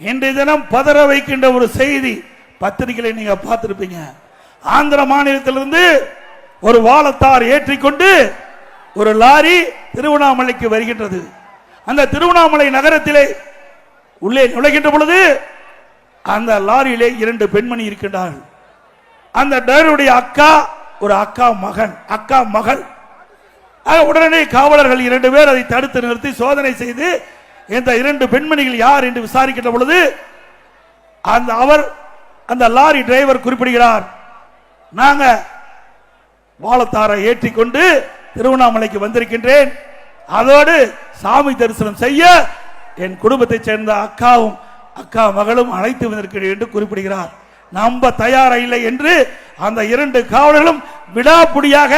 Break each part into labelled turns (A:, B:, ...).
A: இன்றைய தினம் பதற வைக்கின்ற ஒரு செய்தி பத்திரிகைகளை நீங்க பார்த்திருப்பீங்க. ஆந்திர மாநிலத்திலிருந்து ஒரு வாழத்தார் ஏற்றிக்கொண்டு ஒரு லாரி திருவண்ணாமலைக்கு வருகின்றது. அந்த திருவண்ணாமலை நகரத்திலே உள்ளே நுழைகின்ற பொழுது அந்த லாரியிலே 2 பெண்மணி இருக்கின்றார்கள். அந்த டிரைவருடைய அக்கா, ஒரு அக்கா மகள். உடனே காவலர்கள் 2 பேர் அதை தடுத்து நிறுத்தி சோதனை செய்து இந்த 2 பெண்மணிகள் யார் என்று விசாரிக்கின்ற பொழுது அந்த லாரி டிரைவர் குறிப்பிடுகிறார், நாங்க வாழத்தாரை ஏற்றிக்கொண்டு திருவண்ணாமலைக்கு வந்திருக்கின்றேன், அதோடு சாமி தரிசனம் செய்ய என் குடும்பத்தை சேர்ந்த அக்காவும் அக்கா மகளும் அழைத்து வந்திருக்கிறேன் என்று குறிப்பிடுகிறார். நம்ப தயாரா இல்லை என்று அந்த 2 காவலர்களும் விடாப்புடியாக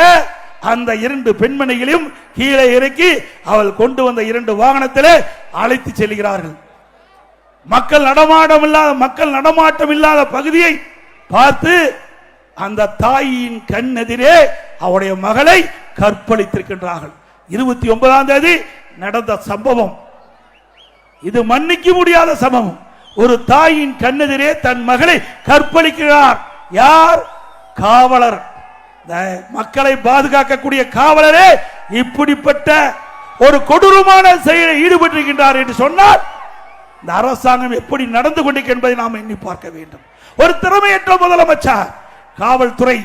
A: அந்த 2 பெண்மணிகளையும் கீழே இறக்கி அவள் கொண்டு வந்த 2 வாகனத்திலே அழைத்து செல்கிறார்கள். மக்கள் நடமாட்டம் இல்லாத பகுதியை பார்த்து அந்த தாயின் கண் எதிரே அவருடைய மகளை கற்பழித்திருக்கின்றார்கள். 29ஆம் தேதி நடந்த சம்பவம். இது மன்னிக்க முடியாத சம்பவம். ஒரு தாயின் கண்ணெதிரே தன் மகளை கற்பழிக்கிறார். யார்? காவலர். மக்களை பாதுகாக்கக்கூடிய காவலரே இப்படிப்பட்ட ஒரு கொடூரமான செயலில் ஈடுபட்டிருக்கின்றார் என்று சொன்னால் இந்த அரசாங்கம் எப்படி நடந்து கொண்டிருக்கிறது என்பதை நாம் எண்ணி பார்க்க வேண்டும். ஒரு திறமையற்ற முதலமைச்சர், காவல்துறை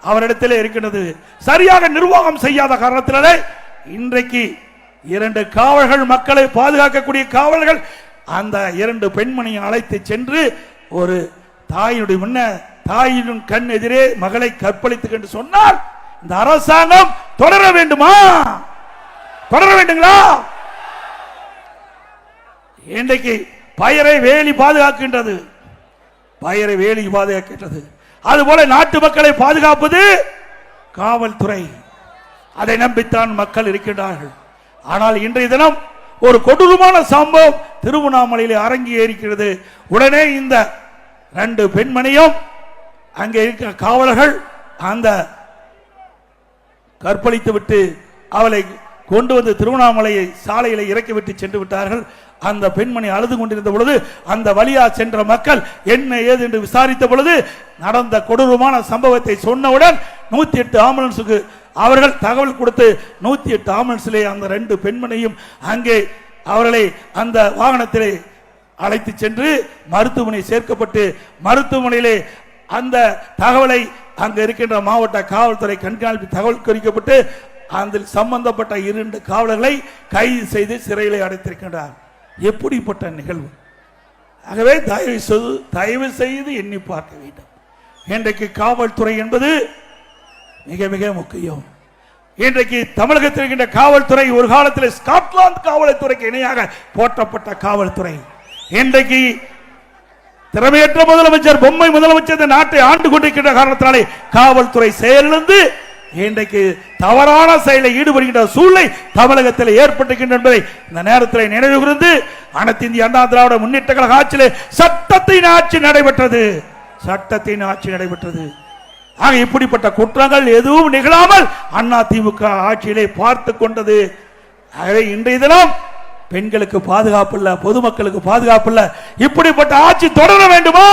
A: அவரிடத்திலே இருக்கின்றது. சரியாக நிர்வாகம் செய்யாத காரணத்தினாலே இன்றைக்கு 2 காவலர்கள், மக்களை பாதுகாக்கக்கூடிய காவலர்கள் அந்த 2 பெண்மணியை அழைத்து சென்று ஒரு தாயின் கண் எதிரே மகளை கற்பழித்து என்று சொன்னால் இந்த அரசாங்கம் தொடர வேண்டுமா? தொடர வேண்டுங்களா? இன்றைக்கு பயரை வேலி பாதுகாக்கின்றது. அதுபோல நாட்டு மக்களை பாதுகாப்பது காவல்துறை. அதை நம்பித்தான் மக்கள் இருக்கின்றார்கள். ஆனால் இன்றைய தினம் ஒரு கொடூரமான சம்பவம் திருவண்ணாமலையில் அரங்கேறிக்கிறது. உடனே இந்த 2 பெண்மணியும் அங்கே இருக்கிற காவலர்கள் அந்த கற்பழித்து விட்டு அவளை கொண்டு வந்து திருவண்ணாமலையை சாலையில இறக்கிவிட்டு சென்று விட்டார்கள். அந்த பெண்மணி அழுது கொண்டிருந்த பொழுது அந்த வழியா சென்ற மக்கள் என்ன ஏது என்று விசாரித்த பொழுது நடந்த கொடூரமான சம்பவத்தை சொன்னவுடன் 108 ஆம்புலன்ஸுக்கு அவர்கள் தகவல் கொடுத்து 108 ஆம்புலன்ஸிலே அந்த 2 பெண்மணியும் அங்கே அவர்களை அந்த வாகனத்திலே அழைத்து சென்று மருத்துவமனை சேர்க்கப்பட்டு மருத்துவமனையிலே அந்த தகவலை அங்கு இருக்கின்ற மாவட்ட காவல்துறை கண்காணிப்பு தகவல் குறிக்கப்பட்டு அதில் சம்பந்தப்பட்ட 2 காவலர்களை கைது செய்து சிறையிலே அடைத்திருக்கின்றார். எப்படிப்பட்ட நிகழ்வு! ஆகவே தயவு செய்து எண்ணி பார்க்க வேண்டும். இன்றைக்கு காவல்துறை என்பது மிக மிக முக்கியம். இன்றைக்கு தமிழகத்தில் இருக்கின்ற காவல்துறை ஒரு காலத்தில் ஸ்காட்லாந்து காவல்துறைக்கு இணையாக போற்றப்பட்ட காவல்துறை. இன்றைக்கு திறமையற்ற முதலமைச்சர், பொம்மை முதலமைச்சர் இந்த நாட்டை ஆண்டு கொண்டிருக்கின்ற காரணத்தினாலே காவல்துறை செயலிழந்து இன்றைக்கு தவறான செயலில் ஈடுபடுகின்ற சூழ்நிலை தமிழகத்தில் ஏற்பட்டிருக்கின்ற என்பதை இந்த நேரத்தில் நினைவு கூர்ந்து அனைத்து இந்திய அண்ணா திராவிட முன்னேற்ற கழக ஆட்சியிலே சட்டத்தின் ஆட்சி நடைபெற்றது. ஆக இப்படிப்பட்ட குற்றங்கள் எதுவும் நிகழாமல் அண்ணா திமுக ஆட்சியிலே பார்த்து கொண்டது. ஆகவே இன்றைய தினம் பெண்களுக்கு பாதுகாப்பு இல்ல, பொதுமக்களுக்கு பாதுகாப்பு இல்ல. இப்படிப்பட்ட ஆட்சி தொடர வேண்டுமா?